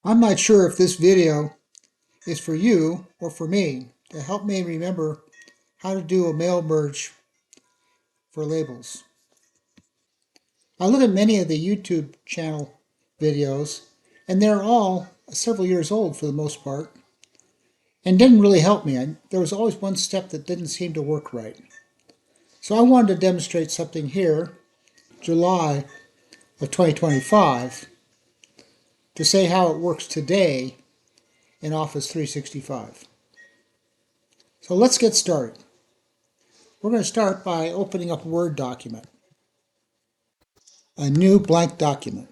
I'm not sure if this video is for you or for me to help me remember how to do a mail merge for labels. I look at many of the YouTube channel videos, and they're all several years old for the most part, and didn't really help me. There was always one step that didn't seem to work right. So I wanted to demonstrate something here, July of 2025, to say how it works today in Office 365. So let's get started. We're going to start by opening up a Word document, a new blank document.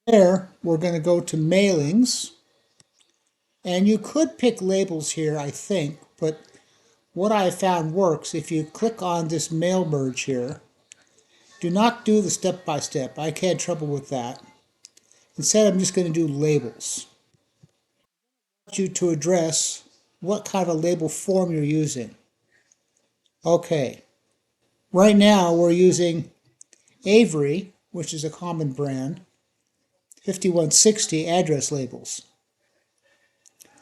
There, we're going to go to Mailings, and you could pick labels here, I think, but what I found works if you click on this mail merge here. Do not do the step-by-step. I had trouble with that. Instead, I'm just going to do labels. I want you to address what kind of label form you're using. Okay. Right now, we're using Avery, which is a common brand, 5160 address labels.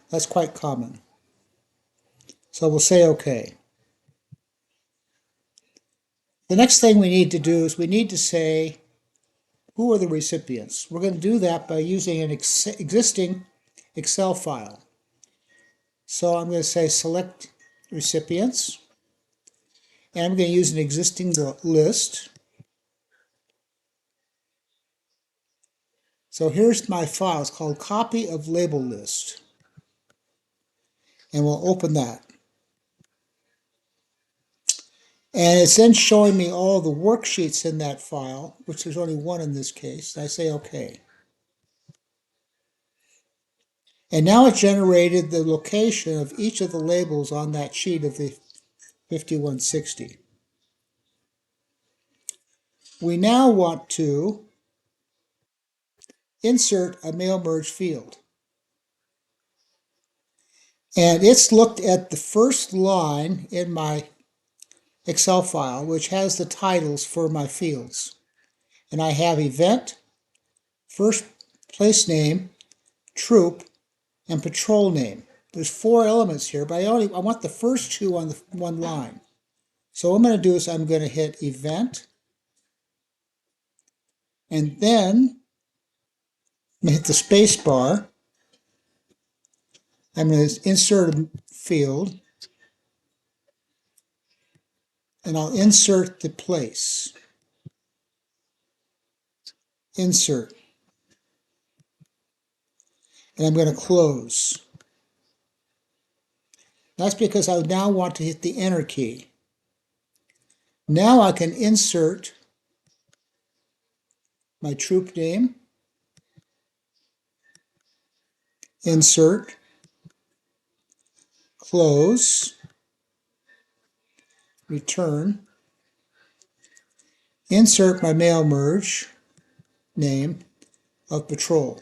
That's quite common. So we'll say OK. The next thing we need to do is we need to say who are the recipients. We're going to do that by using an existing Excel file. So I'm going to say select recipients, and I'm going to use an existing list. So here's my file. It's called copy of label list, and we'll open that. And it's then showing me all the worksheets in that file, which there's only one in this case. I say OK. And now it generated the location of each of the labels on that sheet of the 5160. We now want to insert a mail merge field. And it's looked at the first line in my Excel file, which has the titles for my fields. And I have event, first place name, troop, and patrol name. There's 4 elements here, but I want the first 2 on the one line. So what I'm going to do is I'm going to hit event, and then I'm going to hit the space bar. I'm going to insert a field, and I'll insert the place. Insert. And I'm going to close. That's because I now want to hit the Enter key. Now I can insert my troop name, insert, close, return, insert my mail merge name of patrol,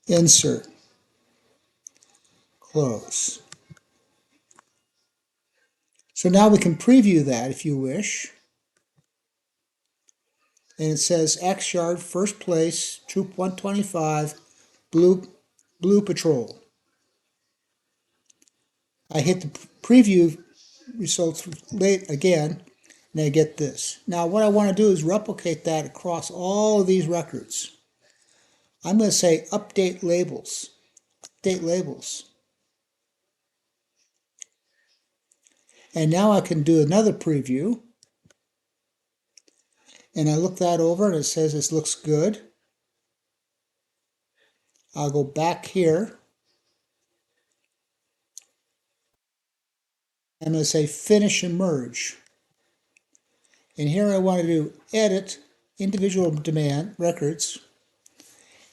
insert, close. So now we can preview that if you wish. And it says X Yard, first place, Troop 125, Blue Patrol. I hit the preview results late again, and I get this. Now what I want to do is replicate that across all of these records. I'm going to say update labels. Update labels. And now I can do another preview. And I look that over and it says this looks good. I'll go back here. I'm going to say finish and merge. And here I want to do edit individual demand records.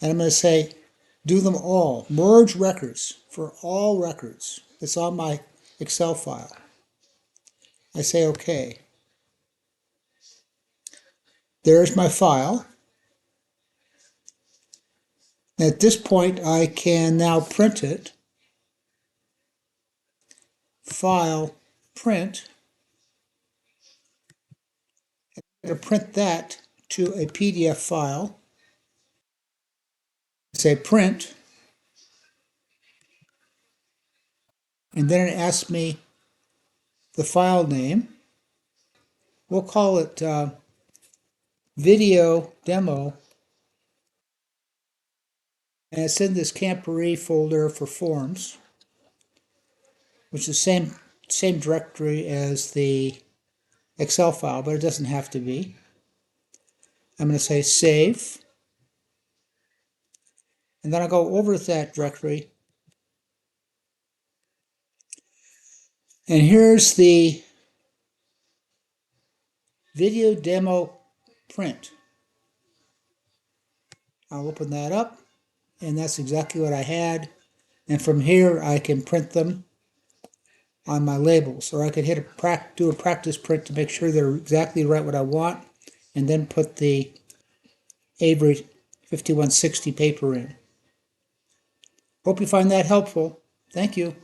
And I'm going to say do them all. Merge records for all records. It's on my Excel file. I say OK. There's my file. At this point, I can now print it. File, print. I'm going to print that to a PDF file. say print, and then it asks me the file name. We'll call it video demo, and it's in this Camporee folder for forms, which is the same directory as the Excel file, but it doesn't have to be. I'm going to say save, and then I'll go over to that directory, and here's the video demo print. I'll open that up, and that's exactly what I had. And from here, I can print them on my labels, or I could do a practice print to make sure they're exactly right what I want, and then put the Avery 5160 paper in. Hope you find that helpful. Thank you.